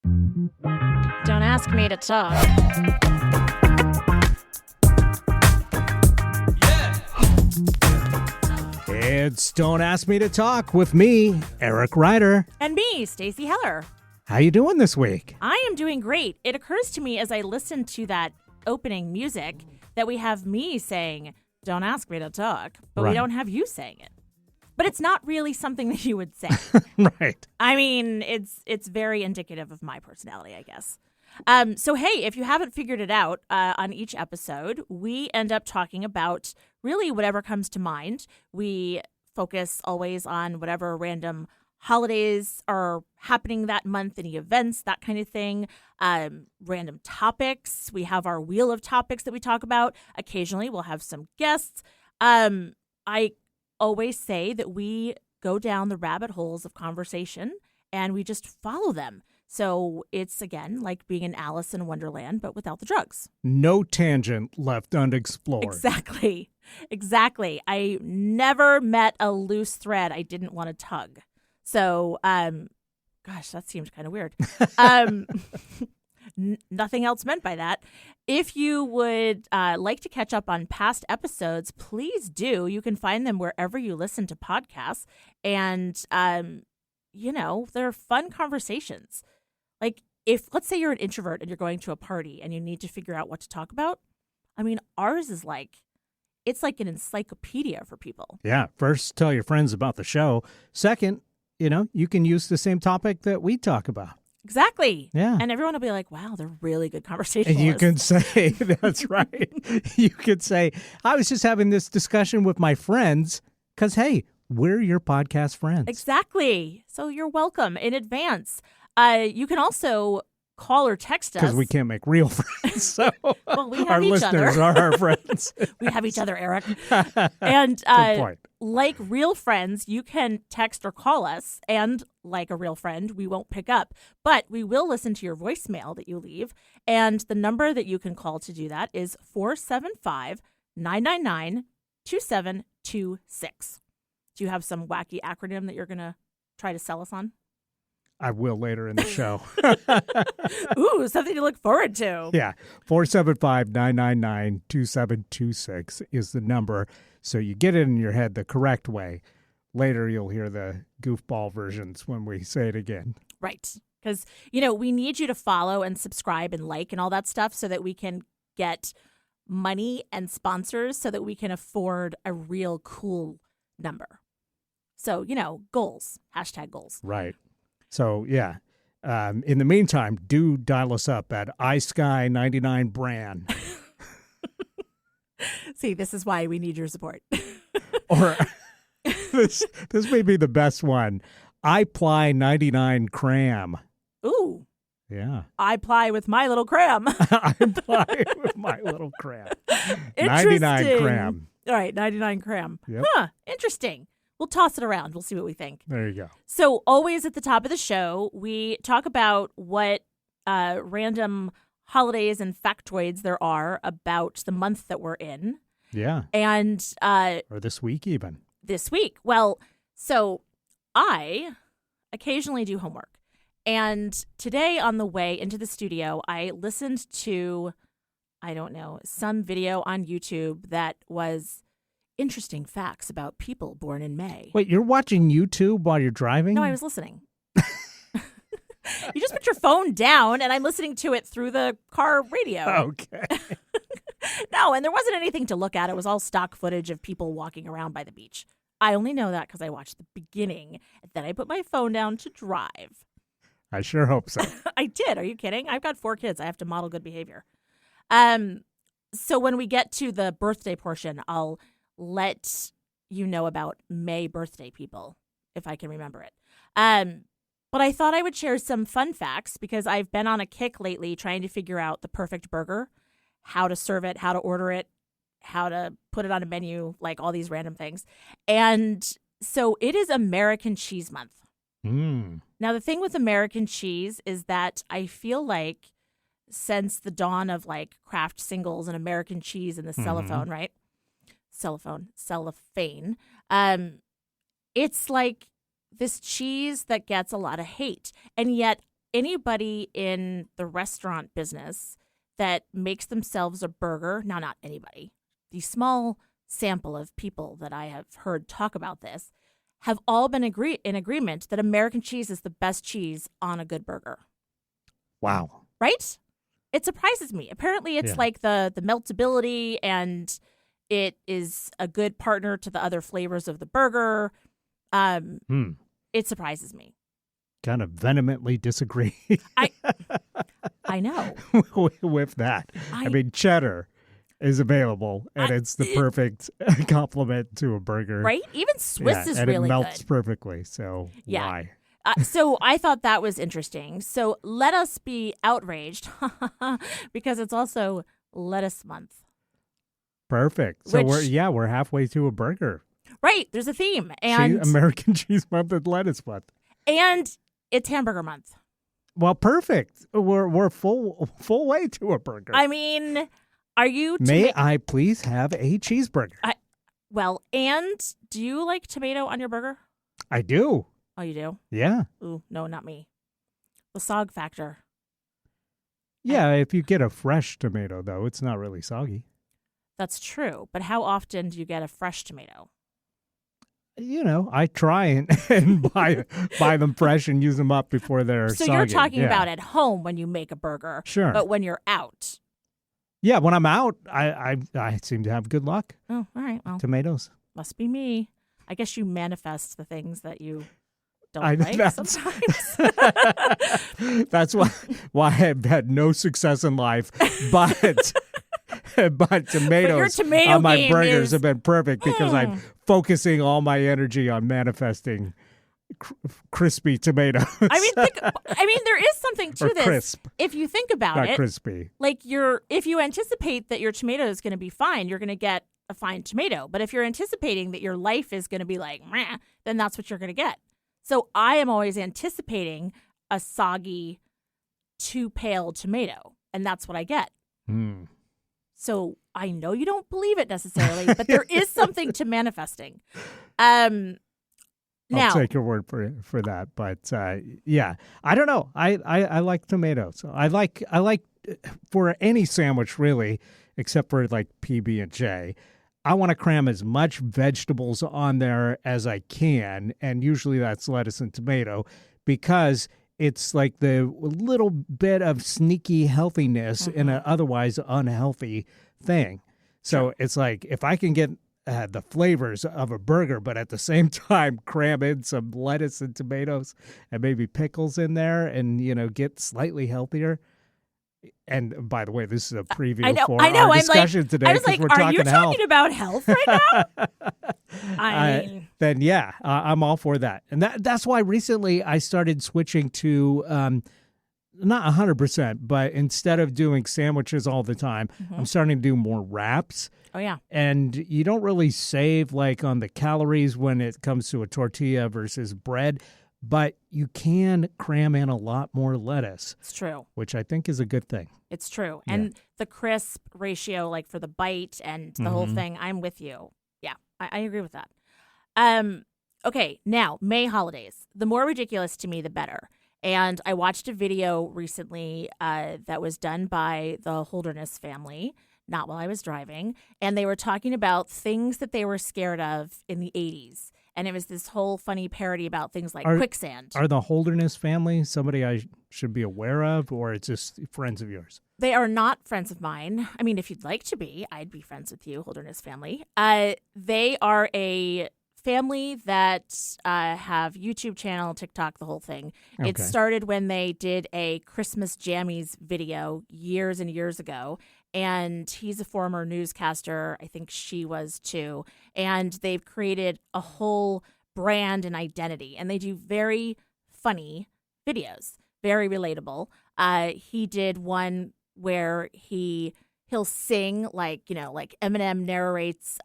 Don't ask me to talk. It's Don't Ask Me to Talk with me, Eric Ryder. And me, Stacy Heller. How you doing this week? I am doing great. It occurs to me as I listen to that opening music that we have me saying, don't ask me to talk, but Right. we don't have you saying it. But it's not really something that you would say. Right. I mean, it's very indicative of my personality, I guess. So, hey, if you haven't figured it out, on each episode, we end up talking about really whatever comes to mind. We focus always on whatever random holidays are happening that month, any events, that kind of thing, random topics. We have our wheel of topics that we talk about. Occasionally, we'll have some guests. I always say that we go down the rabbit holes of conversation and we just follow them. So it's, again, like being in Alice in Wonderland, but without the drugs. No tangent left unexplored. Exactly. I never met a loose thread I didn't want to tug. So, gosh, that seems kind of weird. Nothing else meant by that. If you would like to catch up on past episodes, please do. You can find them wherever you listen to podcasts. And, they're fun conversations. Like, if, let's say you're an introvert and you're going to a party and you need to figure out what to talk about. I mean, ours is it's like an encyclopedia for people. Yeah. First, tell your friends about the show. Second, you can use the same topic that we talk about. Exactly. Yeah. And everyone will be like, wow, they're really good conversationalists. And you can say, that's right. You could say, I was just having this discussion with my friends because, hey, we're your podcast friends. Exactly. So you're welcome in advance. You can also call or text us. Because we can't make real friends. So well, we have our each listeners other. are our friends. We have each other, Eric. And Good point. like real friends, you can text or call us. And like a real friend, we won't pick up. But we will listen to your voicemail that you leave. And the number that you can call to do that is 475-999-2726. Do you have some wacky acronym that you're going to try to sell us on? I will later in the show. Ooh, something to look forward to. Yeah. 475-999-2726 is the number. So you get it in your head the correct way. Later, you'll hear the goofball versions when we say it again. Right. Because, we need you to follow and subscribe and like and all that stuff so that we can get money and sponsors so that we can afford a real cool number. So, goals, #goals. Right. So, yeah. In the meantime, do dial us up at iSky99 brand. See, this is why we need your support. Or this may be the best one. iPly99 cram. Ooh. Yeah. I ply with my little cram. I ply with my little cram. Interesting. 99 cram. All right, 99 cram. Yep. Huh, interesting. We'll toss it around. We'll see what we think. There you go. So always at the top of the show, we talk about what random holidays and factoids there are about the month that we're in. Yeah. And or this week even. This week. Well, so I occasionally do homework. And today on the way into the studio, I listened to, some video on YouTube that was interesting facts about people born in May. Wait, you're watching YouTube while you're driving? No, I was listening. You just put your phone down, and I'm listening to it through the car radio. Okay. No, and there wasn't anything to look at. It was all stock footage of people walking around by the beach. I only know that because I watched the beginning, and then I put my phone down to drive. I sure hope so. I did. Are you kidding? I've got 4 kids. I have to model good behavior. So when we get to the birthday portion, I'll let you know about May birthday people, if I can remember it. But I thought I would share some fun facts because I've been on a kick lately trying to figure out the perfect burger, how to serve it, how to order it, how to put it on a menu, like all these random things. And so it is American Cheese Month. Now, the thing with American cheese is that I feel like since the dawn of like Kraft singles and American cheese and the cellophane, right? Cellophane. It's like this cheese that gets a lot of hate. And yet anybody in the restaurant business that makes themselves a burger, now not anybody, the small sample of people that I have heard talk about this, have all been in agreement that American cheese is the best cheese on a good burger. Wow. Right? It surprises me. Apparently it's like the meltability, and it is a good partner to the other flavors of the burger. It surprises me. Kind of vehemently disagree. I know. with that. I mean, cheddar is available, and it's the perfect complement to a burger. Right? Even Swiss is and really it melts good. perfectly, so why? So I thought that was interesting. So let us be outraged because it's also lettuce month. Perfect. So we're halfway to a burger. Right. There's a theme. And American cheese month and lettuce month. And it's hamburger month. Well, perfect. We're full way to a burger. I mean, are you... May I please have a cheeseburger? And do you like tomato on your burger? I do. Oh, you do? Yeah. Ooh, no, not me. The sog factor. Yeah, if you get a fresh tomato, though, it's not really soggy. That's true. But how often do you get a fresh tomato? I try and buy them fresh and use them up before they're soggy. So you're talking about at home when you make a burger. Sure. But when you're out. Yeah, when I'm out, I seem to have good luck. Oh, all right. Well, tomatoes. Must be me. I guess you manifest the things that you don't like sometimes. That's why I've had no success in life, but tomatoes on my burgers have been perfect because I'm focusing all my energy on manifesting crispy tomatoes. I mean, there is something to this. Crisp. If you think about Not it, crispy. Like if you anticipate that your tomato is going to be fine, you're going to get a fine tomato. But if you're anticipating that your life is going to be like, meh, then that's what you're going to get. So I am always anticipating a soggy, too pale tomato, and that's what I get. So I know you don't believe it necessarily, but there is something to manifesting. Now, I'll take your word for that, but I don't know. I like tomatoes. I like for any sandwich really, except for like PB&J. I want to cram as much vegetables on there as I can, and usually that's lettuce and tomato, because it's like the little bit of sneaky healthiness in an otherwise unhealthy thing. So it's like if I can get the flavors of a burger, but at the same time cram in some lettuce and tomatoes and maybe pickles in there and, get slightly healthiher. And by the way, this is a preview for our discussion today. I was like, are you talking about health right now? Then yeah, I'm all for that. And that's why recently I started switching to not 100%, but instead of doing sandwiches all the time, I'm starting to do more wraps. Oh, yeah. And you don't really save like on the calories when it comes to a tortilla versus bread, but you can cram in a lot more lettuce. It's true. Which I think is a good thing. It's true. Yeah. And the crisp ratio, like for the bite and the whole thing, I'm with you. Yeah, I agree with that. Okay, now, May holidays. The more ridiculous to me, the better. And I watched a video recently that was done by the Holderness family, not while I was driving, and they were talking about things that they were scared of in the 80s. And it was this whole funny parody about things like quicksand. Are the Holderness family somebody I should be aware of, or it's just friends of yours? They are not friends of mine. I mean, if you'd like to be, I'd be friends with you, Holderness family. They are a family that have YouTube channel, TikTok, the whole thing. Okay. It started when they did a Christmas Jammies video years and years ago. And he's a former newscaster. I think she was too. And they've created a whole brand and identity. And they do very funny videos, very relatable. He did one where he'll sing like Eminem narrates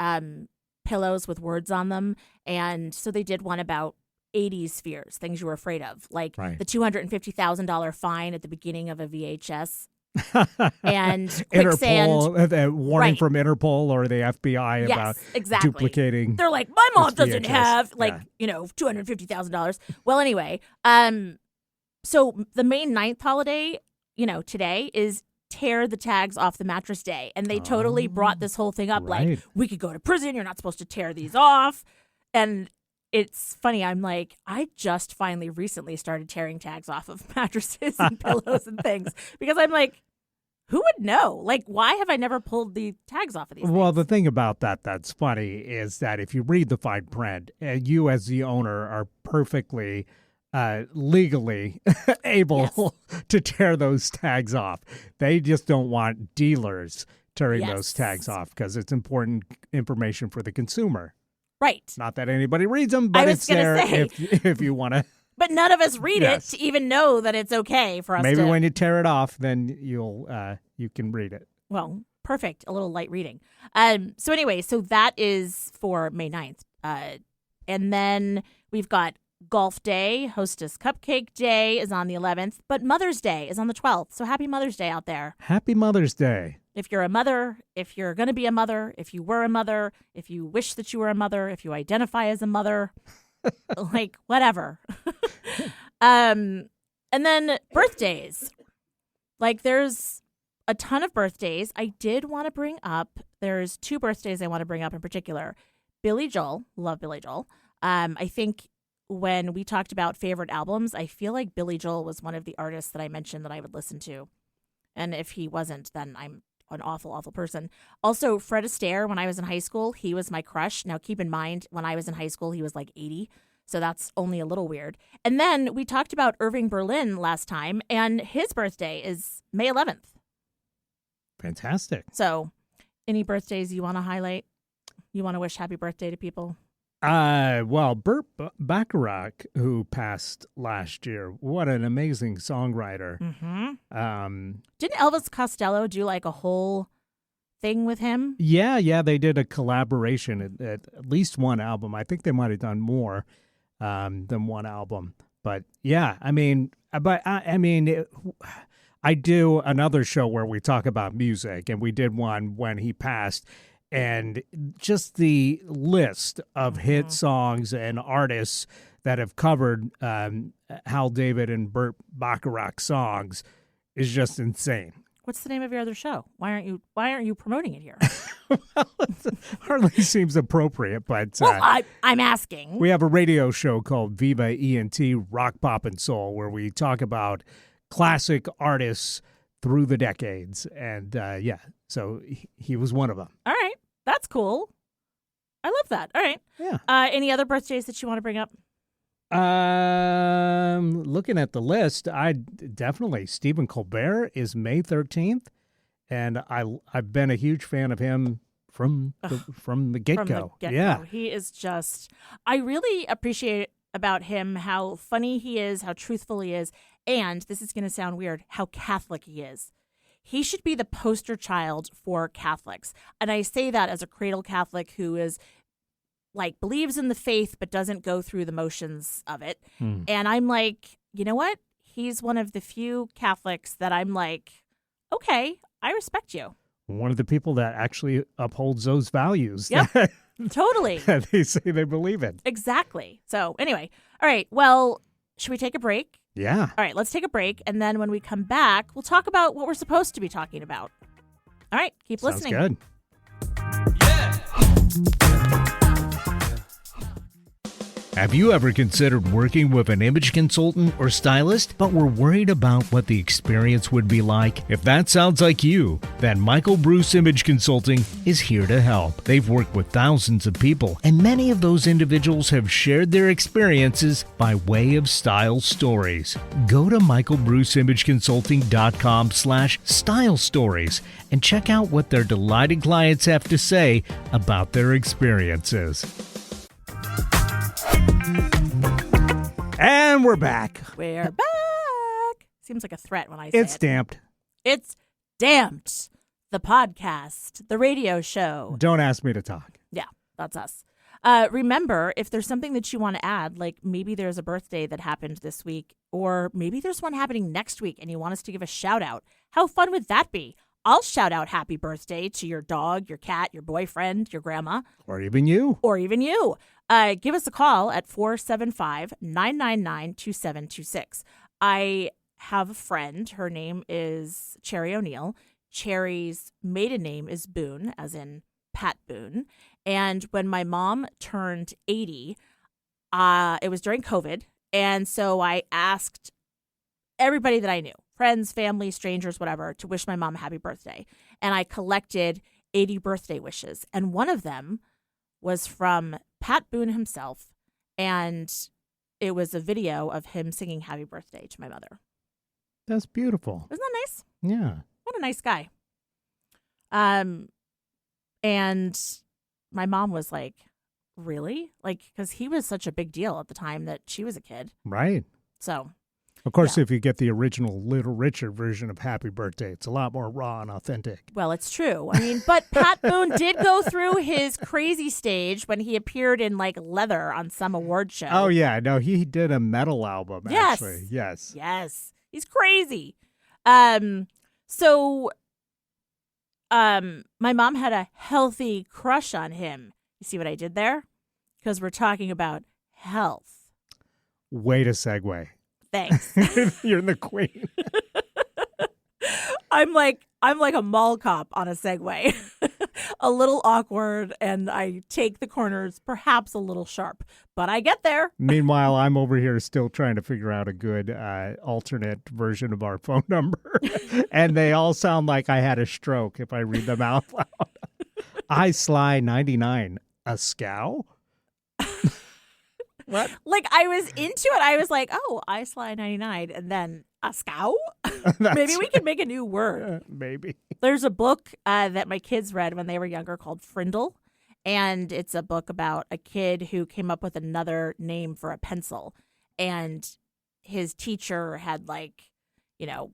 pillows with words on them. And so they did one about 80s fears, things you were afraid of, like the $250,000 fine at the beginning of a VHS. And quicksand. Interpol, warning from Interpol or the FBI about duplicating. They're like, my mom doesn't have $250,000. Well, anyway, So the May 9th holiday, today is tear the tags off the mattress day. And they totally brought this whole thing up. Right. Like, we could go to prison. You're not supposed to tear these off. And it's funny. I'm like, I just finally recently started tearing tags off of mattresses and pillows and things because I'm like, who would know? Like, why have I never pulled the tags off of these Well, things? the thing about that's funny is that if you read the fine print, you as the owner are perfectly legally able to tear those tags off. They just don't want dealers tearing those tags off because it's important information for the consumer. Right. Not that anybody reads them, but it's there if you want to. But none of us read it to even know that it's okay for us Maybe when you tear it off, then you can read it. Well, perfect. A little light reading. So anyway, so that is for May 9th. And then we've got Golf Day, Hostess Cupcake Day is on the 11th, but Mother's Day is on the 12th. So happy Mother's Day out there. Happy Mother's Day. If you're a mother, if you're going to be a mother, if you were a mother, if you wish that you were a mother, if you identify as a mother, like whatever. And then birthdays. Like there's a ton of birthdays. I did want to bring up, there's 2 birthdays I want to bring up in particular. Billy Joel, love Billy Joel. I think when we talked about favorite albums, I feel like Billy Joel was one of the artists that I mentioned that I would listen to. And if he wasn't, then I'm an awful, awful person. Also, Fred Astaire, when I was in high school, he was my crush. Now, keep in mind, when I was in high school, he was like 80. So that's only a little weird. And then we talked about Irving Berlin last time, and his birthday is May 11th. Fantastic. So any birthdays you want to highlight? You want to wish happy birthday to people? Well, Burt Bacharach, who passed last year, what an amazing songwriter. Mm-hmm. Didn't Elvis Costello do like a whole thing with him? Yeah, they did a collaboration at least one album. I think they might have done more than one album. But yeah, I mean, I do another show where we talk about music, and we did one when he passed. And just the list of hit songs and artists that have covered Hal David and Burt Bacharach songs is just insane. What's the name of your other show? Why aren't you promoting it here? Well, it hardly seems appropriate, but well, I'm asking. We have a radio show called Viva ENT Rock, Pop, and Soul, where we talk about classic artists through the decades, and so he was one of them. All right. That's cool. I love that. All right. Yeah. Any other birthdays that you want to bring up? Looking at the list, definitely Stephen Colbert is May 13th, and I've been a huge fan of him from the get-go. Yeah. He is just, I really appreciate about him how funny he is, how truthful he is, and this is going to sound weird, how Catholic he is. He should be the poster child for Catholics. And I say that as a cradle Catholic who is like believes in the faith but doesn't go through the motions of it. And I'm like, you know what? He's one of the few Catholics that I'm like, okay, I respect you. One of the people that actually upholds those values. Yep, totally. That they say they believe in. Exactly. So anyway, all right, well, should we take a break? Yeah. All right, let's take a break. And then when we come back, we'll talk about what we're supposed to be talking about. All right, keep listening. Sounds good. Yeah. Have you ever considered working with an image consultant or stylist, but were worried about what the experience would be like? If that sounds like you, then Michael Bruce Image Consulting is here to help. They've worked with thousands of people, and many of those individuals have shared their experiences by way of style stories. Go to michaelbruceimageconsulting.com/style stories and check out what their delighted clients have to say about their experiences. And we're back. We're back. Seems like a threat when I say It's stamped. It's DAMTT, the podcast, the radio show. Don't ask me to talk. Yeah, that's us. Remember, if there's something that you want to add, like maybe there's a birthday that happened this week, or maybe there's one happening next week and you want us to give a shout out, how fun would that be? I'll shout out happy birthday to your dog, your cat, your boyfriend, your grandma. Or even you. Give us a call at 475-999-2726. I have a friend. Her name is Cherry O'Neill. Cherry's maiden name is Boone, as in Pat Boone. And when my mom turned 80, it was during COVID. And so I asked everybody that I knew, friends, family, strangers, whatever, to wish my mom a happy birthday. And I collected 80 birthday wishes. And one of them was from Pat Boone himself. And it was a video of him singing happy birthday to my mother. That's beautiful. Isn't that nice? Yeah. What a nice guy. And my mom was like, really? Like, because he was such a big deal at the time that she was a kid. Right. So, of course, if you get the original Little Richard version of Happy Birthday, it's a lot more raw and authentic. Well, it's true. I mean, but Pat Boone did go through his crazy stage when he appeared in like leather on some award show. Oh, yeah. No, he did a metal album, actually. Yes. Yes. He's crazy. So my mom had a healthy crush on him. You see what I did there? Because we're talking about health. Way to segue. Thanks. You're the queen. I'm like a mall cop on a Segway. A little awkward, and I take the corners perhaps a little sharp, but I get there. Meanwhile, I'm over here still trying to figure out a good alternate version of our phone number. And they all sound like I had a stroke if I read them out loud. I Sly 99, a scow? What? Like, I was into it. I was like, oh, I Sly 99, and then a scow? Maybe we can make a new word. Maybe. There's a book that my kids read when they were younger called Frindle, and it's a book about a kid who came up with another name for a pencil, and his teacher had, like, you know,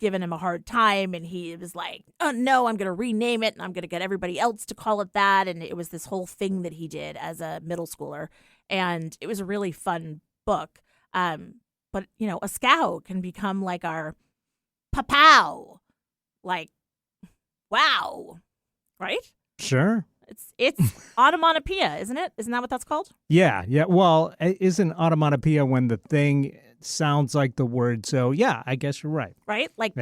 given him a hard time, and he was like, oh, no, I'm going to rename it, and I'm going to get everybody else to call it that, and it was this whole thing that he did as a middle schooler, and it was a really fun book. But, you know, a scow can become like our papow, like, wow, right? Sure. It's onomatopoeia, isn't it? Isn't that what that's called? Yeah. Well, isn't onomatopoeia when the thing sounds like the word? So, yeah, I guess you're right. Right? Like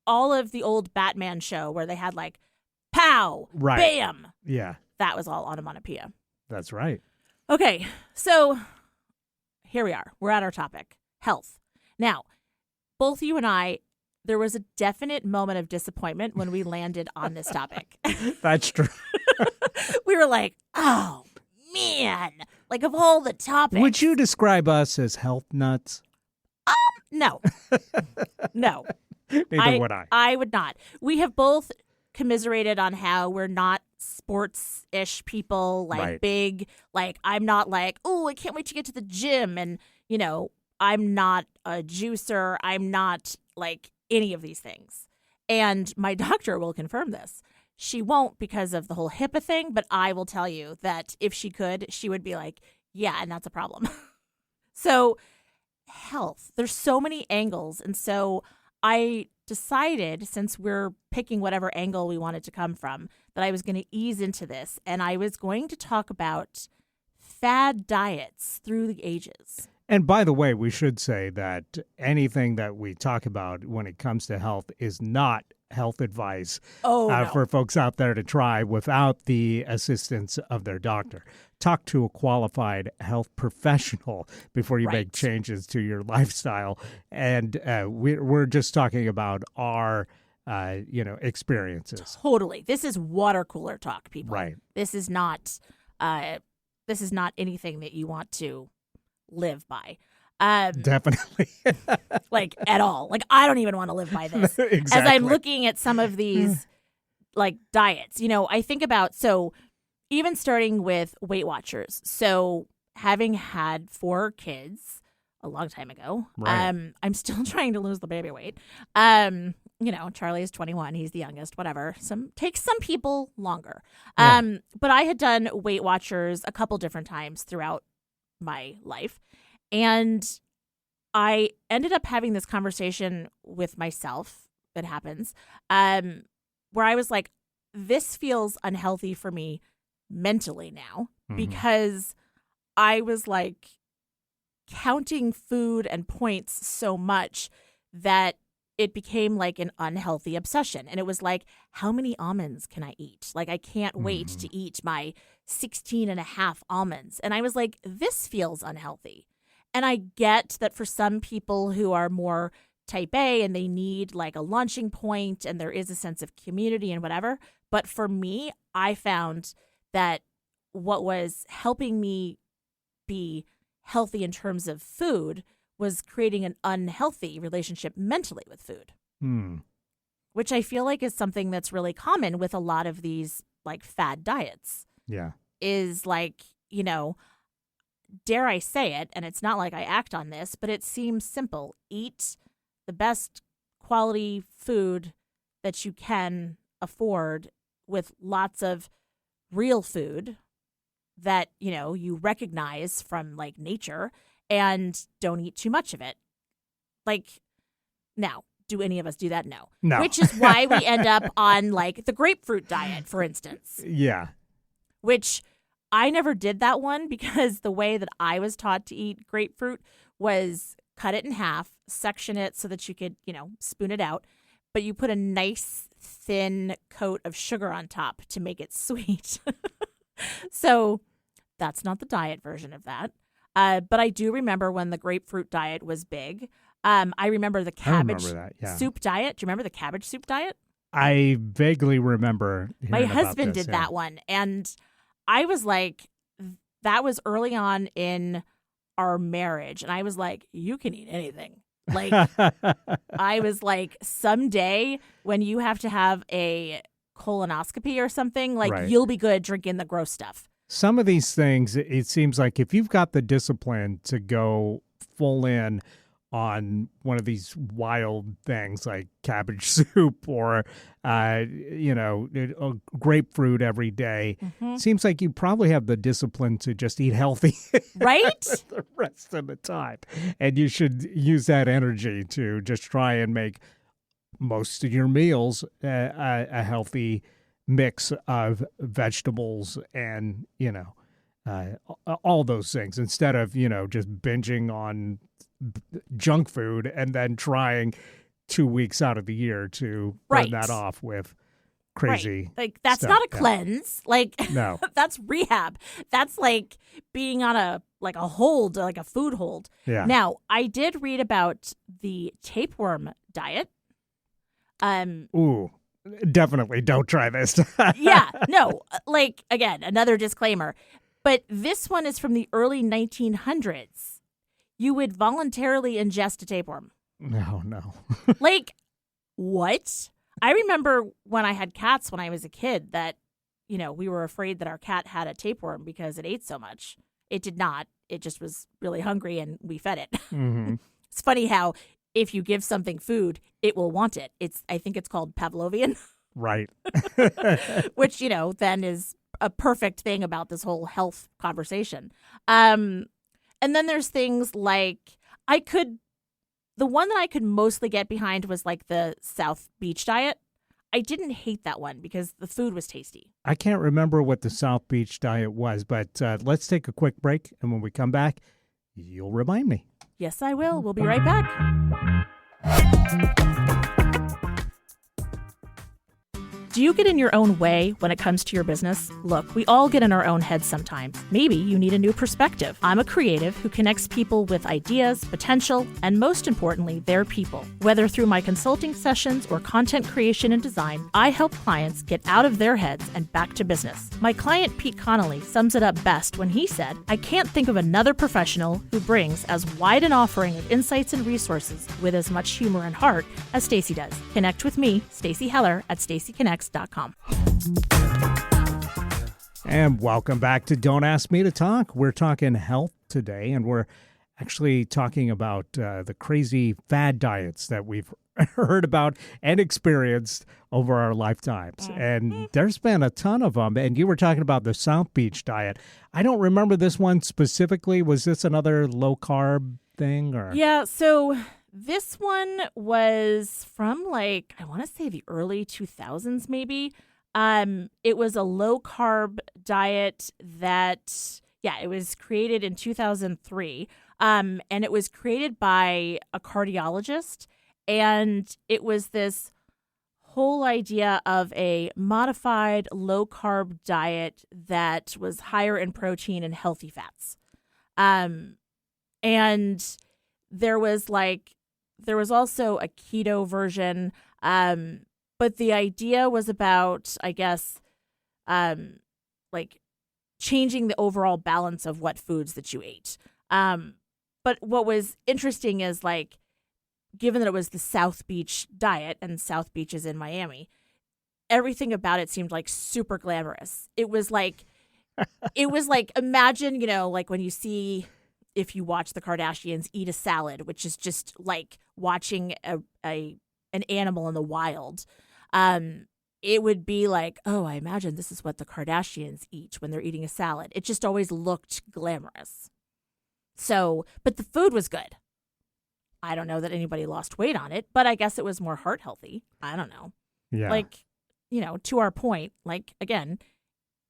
all of the old Batman show where they had like, pow, right. Bam. Yeah. That was all onomatopoeia. That's right. Okay, so here we are. We're at our topic, health. Now, both you and I, there was a definite moment of disappointment when we landed on this topic. That's true. We were like, oh, man. Like, of all the topics. Would you describe us as health nuts? No. No. Neither would I. I would not. We have both commiserated on how we're not sports-ish people, like right. Big, like I'm not like, oh, I can't wait to get to the gym. And, you know, I'm not a juicer. I'm not like any of these things. And my doctor will confirm this. She won't because of the whole HIPAA thing, but I will tell you that if she could, she would be like, yeah, and that's a problem. So health, there's so many angles. And so I decided, since we're picking whatever angle we wanted to come from, that I was going to ease into this, and I was going to talk about fad diets through the ages. And by the way, we should say that anything that we talk about when it comes to health is not health advice no. for folks out there to try without the assistance of their doctor. Talk to a qualified health professional before you make changes to your lifestyle. And we're just talking about our experiences. Totally. This is water cooler talk, people. Right. This is not anything that you want to live by. Definitely. Like at all. Like I don't even want to live by this. Exactly. As I'm looking at some of these like diets, you know, I think about, so even starting with Weight Watchers. So having had 4 kids a long time ago, right. I'm still trying to lose the baby weight. You know, Charlie is 21. He's the youngest, whatever. Takes some people longer. Yeah. But I had done Weight Watchers a couple different times throughout my life. And I ended up having this conversation with myself, that happens, where I was like, this feels unhealthy for me mentally now, because I was like, counting food and points so much that it became like an unhealthy obsession. And it was like, how many almonds can I eat? Like, I can't wait to eat my 16 and a half almonds. And I was like, this feels unhealthy. And I get that for some people who are more type A and they need like a launching point and there is a sense of community and whatever. But for me, I found that what was helping me be healthy in terms of food was creating an unhealthy relationship mentally with food, which I feel like is something that's really common with a lot of these like fad diets. Yeah. Is like, you know, dare I say it, and it's not like I act on this, but it seems simple. Eat the best quality food that you can afford with lots of real food that, you know, you recognize from like nature, and don't eat too much of it. Like, now, do any of us do that? No. Which is why we end up on like the grapefruit diet, for instance. Yeah. Which I never did that one because the way that I was taught to eat grapefruit was cut it in half, section it so that you could, you know, spoon it out, but you put a nice thin coat of sugar on top to make it sweet. So that's not the diet version of that. But I do remember when the grapefruit diet was big. I remember the cabbage soup diet. Do you remember the cabbage soup diet? I vaguely remember. My husband did that one. And I was like, that was early on in our marriage. And I was like, you can eat anything. Like, I was like, someday when you have to have a colonoscopy or something, like you'll be good drinking the gross stuff. Some of these things, it seems like if you've got the discipline to go full in on one of these wild things like cabbage soup or, grapefruit every day, seems like you probably have the discipline to just eat healthy. Right? The rest of the time. And you should use that energy to just try and make most of your meals a healthy mix of vegetables and, all those things instead of, just binging on junk food and then trying 2 weeks out of the year to burn that off with crazy Like, that's stuff. not a cleanse. Like, no. That's rehab. That's like being on a hold, like a food hold. Yeah. Now, I did read about the tapeworm diet. Ooh. Definitely don't try this. Yeah, no, like, again, another disclaimer. But this one is from the early 1900s. You would voluntarily ingest a tapeworm. No. Like, what? I remember when I had cats when I was a kid that, we were afraid that our cat had a tapeworm because it ate so much. It did not. It just was really hungry and we fed it. Mm-hmm. It's funny how if you give something food, it will want it. I think it's called Pavlovian. Right. Which, then is a perfect thing about this whole health conversation. And then there's things like the one that I could mostly get behind was like the South Beach diet. I didn't hate that one because the food was tasty. I can't remember what the South Beach diet was, but let's take a quick break. And when we come back, you'll remind me. Yes, I will. We'll be right back. Do you get in your own way when it comes to your business? Look, we all get in our own heads sometimes. Maybe you need a new perspective. I'm a creative who connects people with ideas, potential, and most importantly, their people. Whether through my consulting sessions or content creation and design, I help clients get out of their heads and back to business. My client Pete Connolly sums it up best when he said, "I can't think of another professional who brings as wide an offering of insights and resources with as much humor and heart as Stacy does." Connect with me, Stacy Heller, at stacyconnects.com. And welcome back to Don't Ask Me to Talk. We're talking health today, and we're actually talking about the crazy fad diets that we've heard about and experienced over our lifetimes. And there's been a ton of them. And you were talking about the South Beach diet. I don't remember this one specifically. Was this another low-carb thing? Or Yeah, so this one was from I want to say the early 2000s maybe. It was a low-carb diet that, it was created in 2003. And it was created by a cardiologist. And it was this whole idea of a modified low-carb diet that was higher in protein and healthy fats. And there was also a keto version. But the idea was about, I guess, like changing the overall balance of what foods that you ate. But what was interesting is, like, given that it was the South Beach diet, and South Beach is in Miami, everything about it seemed like super glamorous. It was like imagine, like when you see, if you watch the Kardashians eat a salad, which is just like watching an animal in the wild. It would be like, oh, I imagine this is what the Kardashians eat when they're eating a salad. It just always looked glamorous. So, but the food was good. I don't know that anybody lost weight on it, but I guess it was more heart healthy. I don't know. Yeah. Like, to our point, like, again,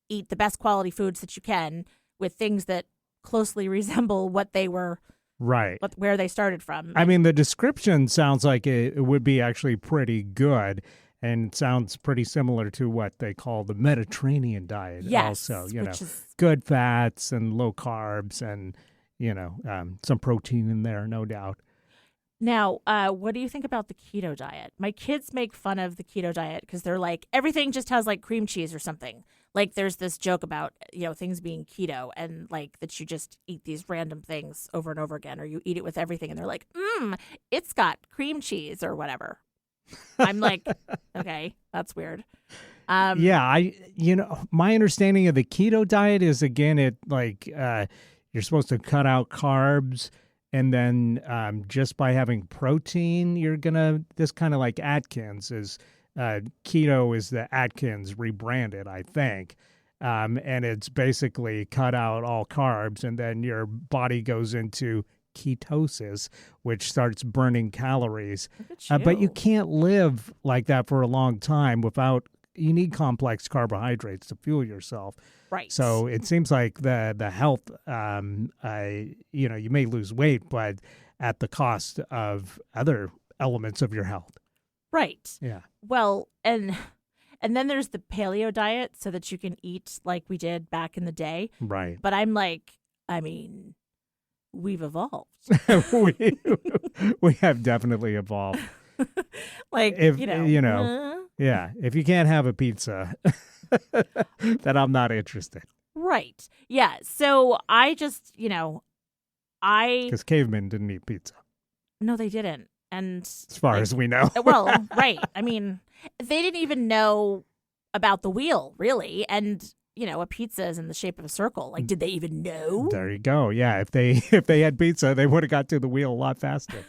eat the best quality foods that you can with things that closely resemble what they were, right, where they started from. I mean, the description sounds like it would be actually pretty good, and sounds pretty similar to what they call the Mediterranean diet. Yes, also, which is good fats and low carbs and, some protein in there, no doubt. Now, what do you think about the keto diet? My kids make fun of the keto diet because they're like, everything just has like cream cheese or something. Like, there's this joke about, things being keto and like that you just eat these random things over and over again, or you eat it with everything. And they're like, it's got cream cheese or whatever. I'm like, okay, that's weird. Yeah, my understanding of the keto diet is, again, it like you're supposed to cut out carbs. And then just by having protein, you're this kind of like Atkins is, keto is the Atkins rebranded, I think. And it's basically cut out all carbs, and then your body goes into ketosis, which starts burning calories. But you can't live like that for a long time you need complex carbohydrates to fuel yourself. Right. So it seems like the health, you may lose weight, but at the cost of other elements of your health. Right. Yeah. Well, and then there's the paleo diet, so that you can eat like we did back in the day. Right. But I'm like, we've evolved. we have definitely evolved. Like, yeah, if you can't have a pizza, then I'm not interested. Right. Yeah. So I just, because cavemen didn't eat pizza. No, they didn't. And as far as we know. Well, right. I mean, they didn't even know about the wheel, really. And, a pizza is in the shape of a circle. Like, did they even know? There you go. Yeah. If they had pizza, they would have got to the wheel a lot faster.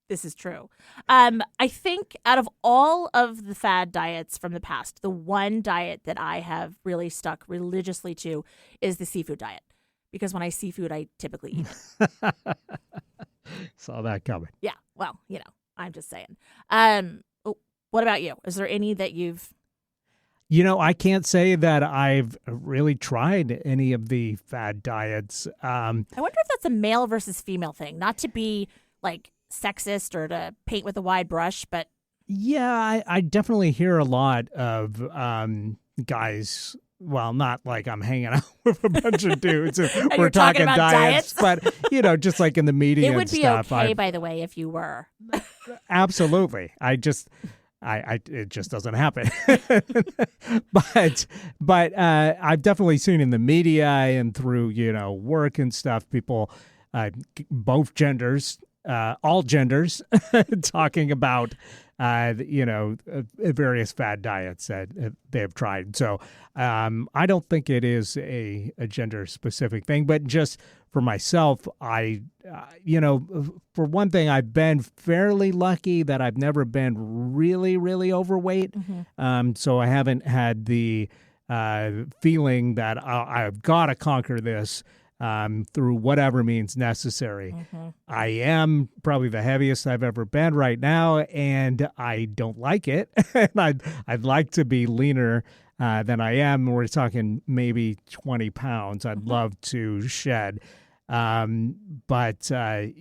This is true. I think out of all of the fad diets from the past, the one diet that I have really stuck religiously to is the seafood diet. Because when I see food, I typically eat it. Saw that coming. Yeah. Well, I'm just saying. What about you? Is there any that you've... I can't say that I've really tried any of the fad diets. I wonder if that's a male versus female thing. Not to be like sexist or to paint with a wide brush, but yeah, I definitely hear a lot of guys. Well, not like I'm hanging out with a bunch of dudes and we're talking about diets, but just like in the media it would and be stuff. Okay, by the way, if you were. Absolutely. it just doesn't happen. but I've definitely seen in the media and through work and stuff, people, both genders. All genders talking about, various fad diets that they have tried. So I don't think it is a gender specific thing, but just for myself, for one thing, I've been fairly lucky that I've never been really, really overweight. Mm-hmm. So I haven't had the feeling that I've got to conquer this through whatever means necessary. Mm-hmm. I am probably the heaviest I've ever been right now, and I don't like it. And I'd like to be leaner than I am. We're talking maybe 20 pounds. I'd love to shed. But I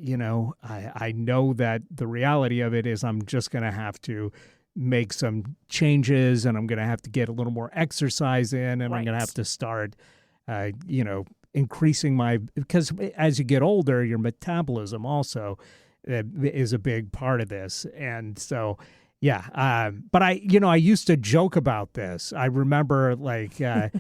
know that the reality of it is I'm just going to have to make some changes, and I'm going to have to get a little more exercise in, and I'm going to have to start, increasing because as you get older, your metabolism also is a big part of this. And so, yeah. But I used to joke about this. I remember back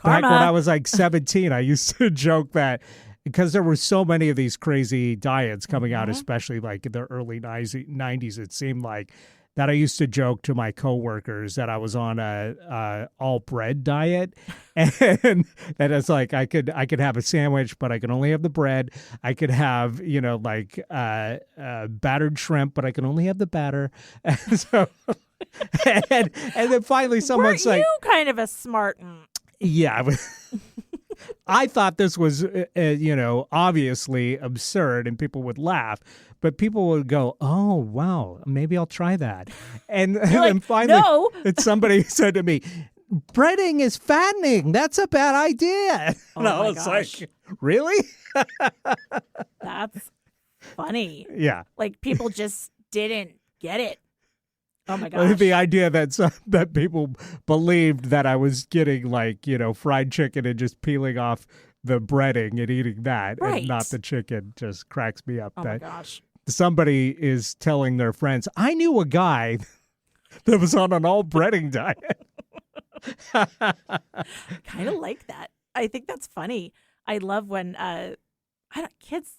when I was 17, I used to joke that because there were so many of these crazy diets coming out, especially like in the early 90s, it seemed like, that I used to joke to my coworkers that I was on a all bread diet, and it's like I could have a sandwich, but I could only have the bread. I could have battered shrimp, but I could only have the batter. And so, and then finally someone's like, "You kind of a smart." Yeah. I thought this was, obviously absurd, and people would laugh. But people would go, "Oh, wow, maybe I'll try that." And then finally, no. Somebody said to me, "Breading is fattening. That's a bad idea." Oh and I was gosh. like, "Really?" That's funny. Yeah. Like people just didn't get it. Oh my gosh. The idea that people believed that I was getting fried chicken and just peeling off the breading and eating that and not the chicken just cracks me up. Oh my gosh. Somebody is telling their friends, "I knew a guy that was on an all breading diet." Kind of like that. I think that's funny. I love when kids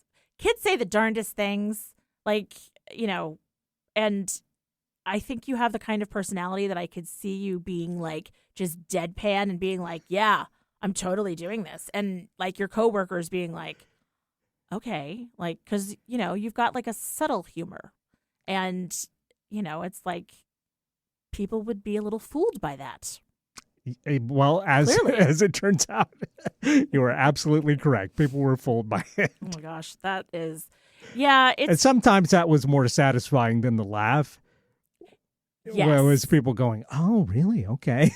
say the darndest things, and I think you have the kind of personality that I could see you being just deadpan and being like, "Yeah, I'm totally doing this," and your coworkers being like, "Okay," because you've got a subtle humor, and it's people would be a little fooled by that. Well, as it turns out, you are absolutely correct. People were fooled by it. Oh my gosh, that is, yeah. And sometimes that was more satisfying than the laugh. Yes. Where it was people going, "Oh, really? Okay."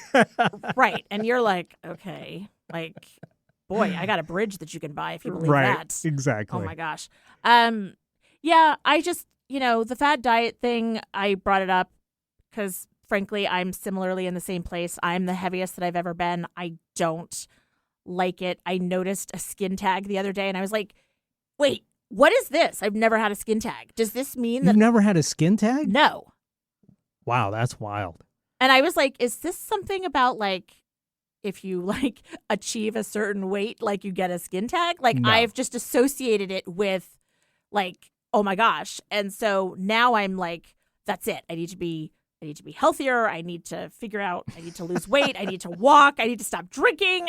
Right, and you're like, okay, boy, I got a bridge that you can buy if you believe that. Exactly. Oh my gosh. Yeah, I just, the fad diet thing, I brought it up because frankly, I'm similarly in the same place. I'm the heaviest that I've ever been. I don't like it. I noticed a skin tag the other day and I was like, wait, what is this? I've never had a skin tag. Does this mean that You've never had a skin tag? No. Wow, that's wild. And I was like, is this something about if you achieve a certain weight, you get a skin tag? No. I've just associated it with oh my gosh. And so now I'm that's it. I need to be healthier. I need to figure out, I need to lose weight. I need to walk. I need to stop drinking.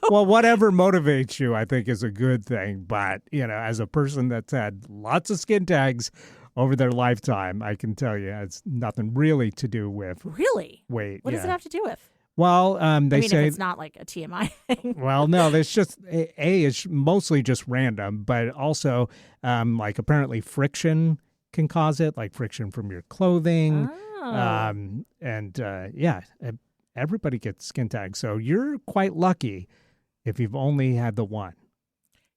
Well, whatever motivates you, I think is a good thing. But, as a person that's had lots of skin tags over their lifetime, I can tell you it's nothing really to do with weight. What does it have to do with? Well, they say if it's not a TMI thing. Well, no, there's just it's mostly just random, but also apparently friction can cause it, friction from your clothing. Oh. Everybody gets skin tags. So you're quite lucky if you've only had the one.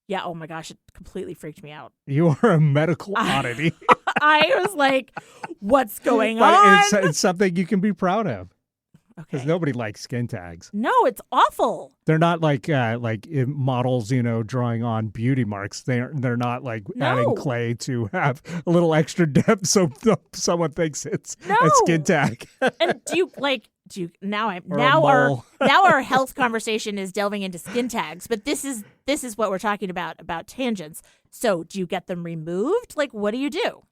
Yeah, oh my gosh, it completely freaked me out. You are a medical oddity. I was like, what's going but on? It's something you can be proud of. Okay. Because nobody likes skin tags. No, it's awful. They're not like models, drawing on beauty marks. They're not adding clay to have a little extra depth so someone thinks it's a skin tag. And our health conversation is delving into skin tags, but this is what we're talking about tangents. So do you get them removed? What do you do?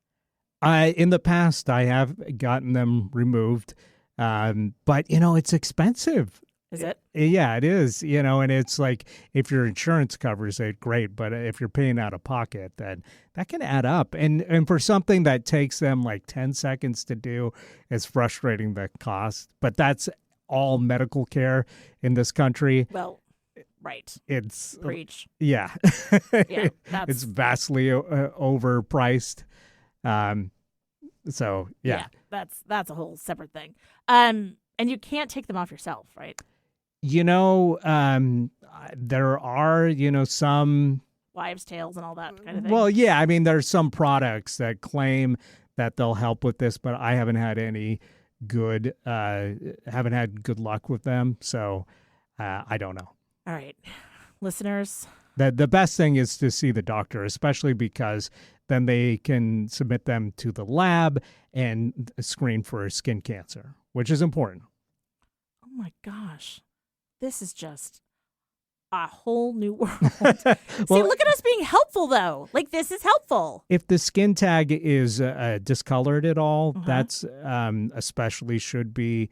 In the past, I have gotten them removed. But it's expensive. Is it? Yeah, it is. And it's if your insurance covers it, great. But if you're paying out of pocket, then that can add up. And for something that takes them 10 seconds to do, it's frustrating, the cost. But that's all medical care in this country. Well, right. It's preach. Yeah. Yeah. It's vastly overpriced. So yeah. That's a whole separate thing. And you can't take them off yourself, right? there are, some wives' tales and all that kind of thing. Well, yeah, I mean, there's some products that claim that they'll help with this, but I haven't had any good luck with them. So I don't know. All right, listeners. The best thing is to see the doctor, especially because then they can submit them to the lab and screen for skin cancer, which is important. Oh my gosh. This is just a whole new world. Well, See, look at us being helpful, though. Like, this is helpful. If the skin tag is discolored at all, that's especially should be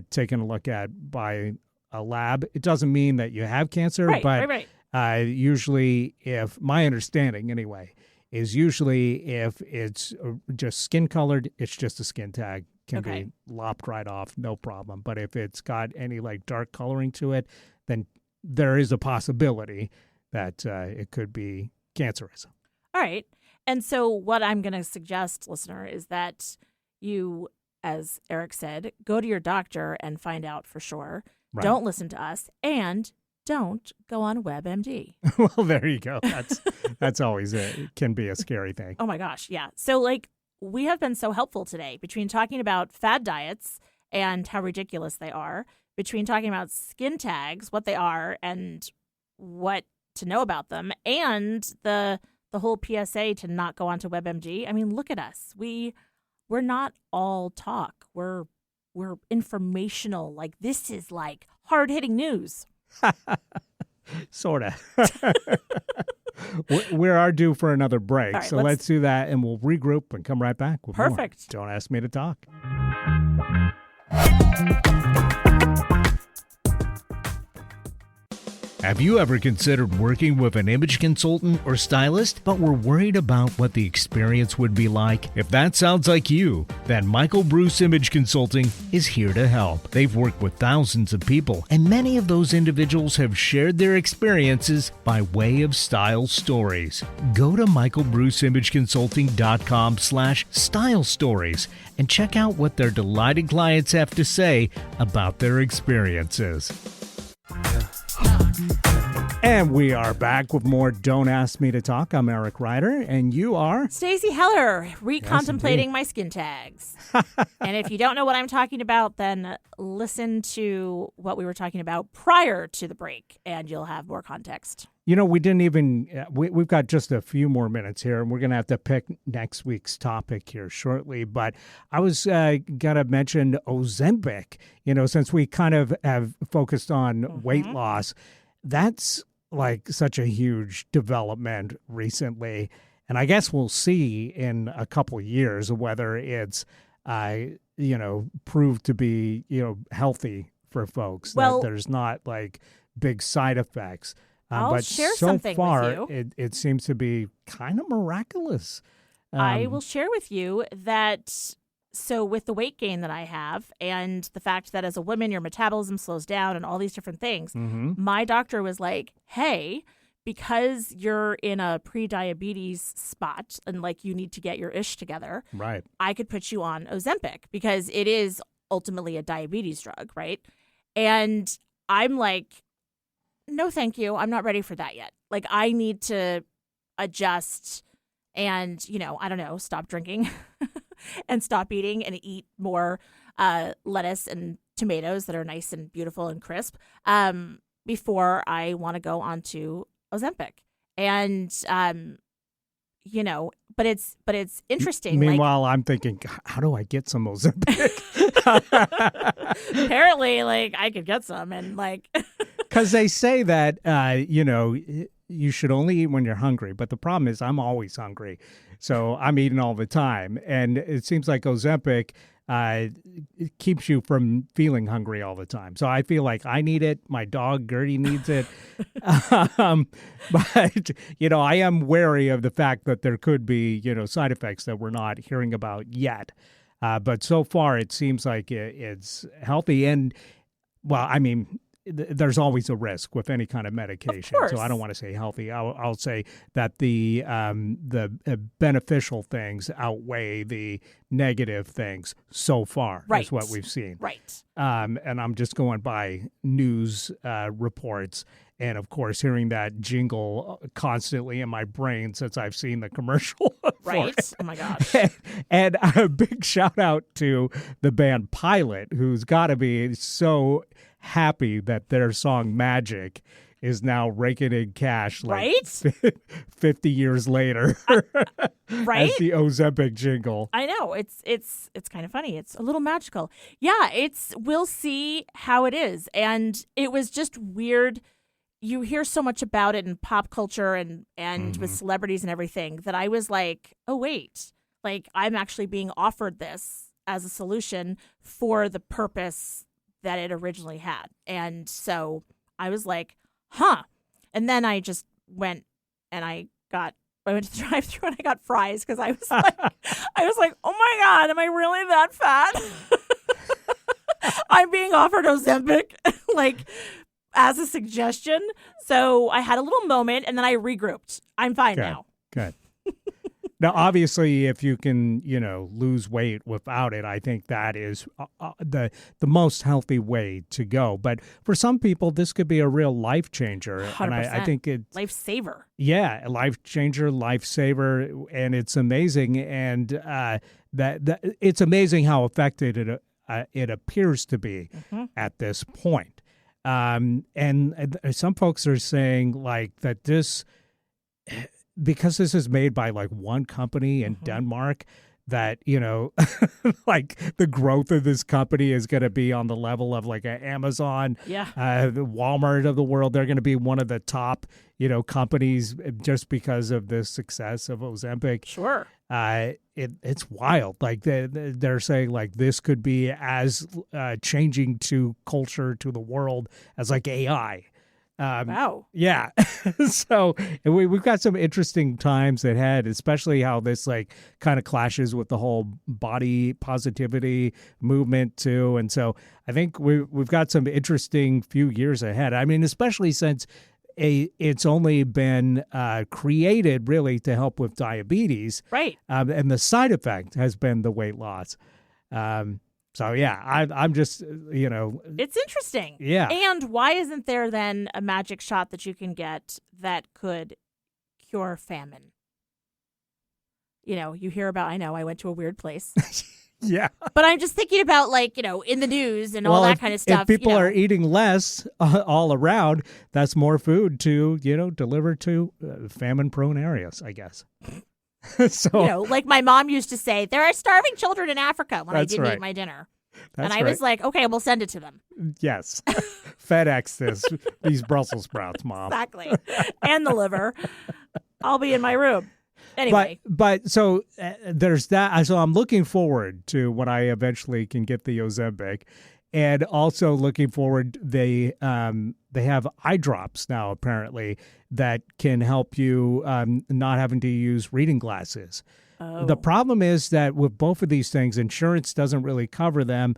taken a look at by a lab. It doesn't mean that you have cancer, but usually, if my understanding anyway, is usually if it's just skin colored, it's just a skin tag. Can be lopped right off, no problem. But if it's got any like dark coloring to it, then there is a possibility that it could be cancerous. All right. And so what I'm going to suggest, listener, is that you, as Eric said, go to your doctor and find out for sure. Right. Don't listen to us, and don't go on WebMD. Well, there you go. That's always it can be a scary thing. Oh my gosh, yeah. So like we have been so helpful today between talking about fad diets and how ridiculous they are, between talking about skin tags, what they are and what to know about them, and the whole PSA to not go onto WebMD. I mean, look at us. We're not all talk. We're informational. Like, this is like hard-hitting news. Sort of. We are due for another break, right, so let's do that, and we'll regroup and come right back with Perfect. More. Don't Ask Me to Talk. Have you ever considered working with an image consultant or stylist, but were worried about what the experience would be like? If that sounds like you, then Michael Bruce Image Consulting is here to help. They've worked with thousands of people, and many of those individuals have shared their experiences by way of style stories. Go to michaelbruceimageconsulting.com/style stories and check out what their delighted clients have to say about their experiences. And we are back with more Don't Ask Me to Talk. I'm Eric Ryder, and you are? Stacy Heller, recontemplating my skin tags. And if you don't know what I'm talking about, then listen to what we were talking about prior to the break, and you'll have more context. You know, we didn't even, we've got just a few more minutes here, and we're going to have to pick next week's topic here shortly. But I was going to mention Ozempic, since we kind of have focused on weight loss. That's like such a huge development recently. And I guess we'll see in a couple of years whether it's, proved to be, healthy for folks. Well, that there's not like big side effects. I'll share something with you. It seems to be kind of miraculous. I will share with you that, so with the weight gain that I have and the fact that as a woman, your metabolism slows down and all these different things, my doctor was like, hey, because you're in a pre-diabetes spot and like you need to get your ish together, right? I could put you on Ozempic because it is ultimately a diabetes drug, right? And I'm like, no, thank you. I'm not ready for that yet. Like, I need to adjust and, I don't know, stop drinking and stop eating and eat more lettuce and tomatoes that are nice and beautiful and crisp before I want to go on to Ozempic. And, but it's interesting. Meanwhile, I'm thinking, how do I get some Ozempic? Apparently, I could get some and because they say that, you should only eat when you're hungry. But the problem is I'm always hungry. So I'm eating all the time. And it seems like Ozempic it keeps you from feeling hungry all the time. So I feel like I need it. My dog, Gertie, needs it. But, I am wary of the fact that there could be, side effects that we're not hearing about yet. But so far, it seems like it's healthy. And, well, I mean, there's always a risk with any kind of medication. So I don't want to say healthy. I'll say that the beneficial things outweigh the negative things so far. Right. Is what we've seen. Right. And I'm just going by news reports. And of course, hearing that jingle constantly in my brain since I've seen the commercial. Right? Oh my gosh. And a big shout out to the band Pilot, who's got to be so happy that their song Magic is now raking in cash like right? 50 years later. Right? As the Ozempic jingle. I know. It's kind of funny. It's a little magical. Yeah, we'll see how it is. And it was just weird. You hear so much about it in pop culture and with celebrities and everything that I was like, oh, wait, like I'm actually being offered this as a solution for the purpose that it originally had. And so I was like, huh. And then I just went and I went to the drive-thru and I got fries because I was like, oh my God, am I really that fat? I'm being offered Ozempic, like, as a suggestion. So I had a little moment and then I regrouped. I'm fine now. Good. Now, obviously, if you can, lose weight without it, I think that is the most healthy way to go. But for some people, this could be a real life changer. 100%. And I think it's lifesaver. Yeah, a life changer, lifesaver, and it's amazing. And that it's amazing how effective it appears to be at this point. And some folks are saying like that this. Because this is made by like one company in Denmark, that, like the growth of this company is going to be on the level of like an Amazon, the Walmart of the world. They're going to be one of the top, companies just because of the success of Ozempic. Sure. It's wild. Like they're saying like this could be as changing to culture, to the world as like AI. Wow. Yeah. So we've got some interesting times ahead, especially how this like kind of clashes with the whole body positivity movement too. And so I think we've got some interesting few years ahead. I mean, especially since it's only been created really to help with diabetes. Right. And the side effect has been the weight loss. So, yeah, I'm just, It's interesting. Yeah. And why isn't there then a magic shot that you can get that could cure famine? You hear about, I went to a weird place. Yeah. But I'm just thinking about in the news and all that kind of stuff. If people are eating less all around, that's more food to, deliver to famine-prone areas, I guess. So, like my mom used to say, there are starving children in Africa when I didn't right. eat my dinner. That's and I was like, okay, we'll send it to them. Yes. FedEx these Brussels sprouts, Mom. Exactly. And the liver. I'll be in my room. Anyway. But so there's that. So I'm looking forward to when I eventually can get the Ozempic. And also looking forward, they have eye drops now, apparently, that can help you not having to use reading glasses. Oh. The problem is that with both of these things, insurance doesn't really cover them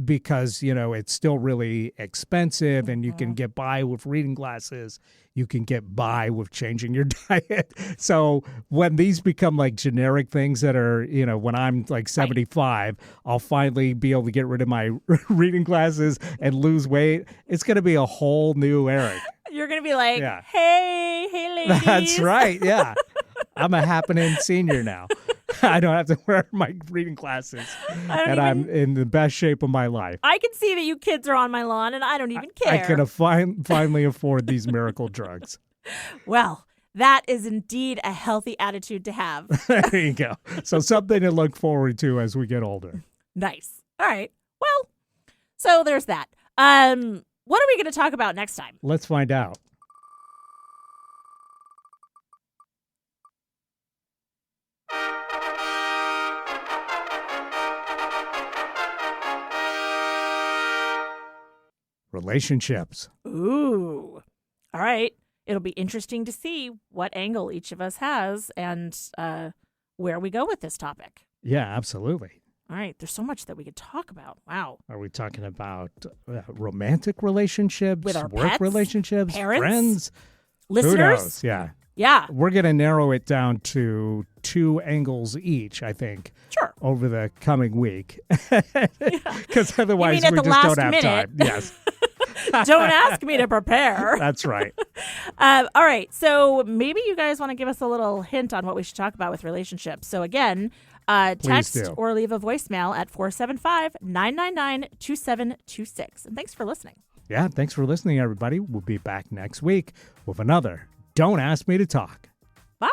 because, it's still really expensive and you can get by with reading glasses. You can get by with changing your diet. So when these become like generic things that are, when I'm like 75, I'll finally be able to get rid of my reading glasses and lose weight. It's going to be a whole new Eric. You're going to be like, hey, ladies. That's right. Yeah. I'm a happening senior now. I don't have to wear my reading glasses. I'm in the best shape of my life. I can see that you kids are on my lawn, and I don't even care. I can finally afford these miracle drugs. Well, that is indeed a healthy attitude to have. There you go. So something to look forward to as we get older. Nice. All right. Well, so there's that. What are we going to talk about next time? Let's find out. Relationships. Ooh. All right. It'll be interesting to see what angle each of us has and where we go with this topic. Yeah, absolutely. All right. There's so much that we could talk about. Wow. Are we talking about romantic relationships, with our work pets, relationships, parents, friends, listeners? Who knows? Yeah. Yeah. We're going to narrow it down to 2 angles each, I think. Sure. Over the coming week. Because otherwise you mean we at the just last don't have minute? time. Yes. Don't ask me to prepare. That's right. All right. So maybe you guys want to give us a little hint on what we should talk about with relationships. So again, text or leave a voicemail at 475-999-2726. And thanks for listening. Yeah, thanks for listening, everybody. We'll be back next week with another Don't Ask Me to Talk. Bye.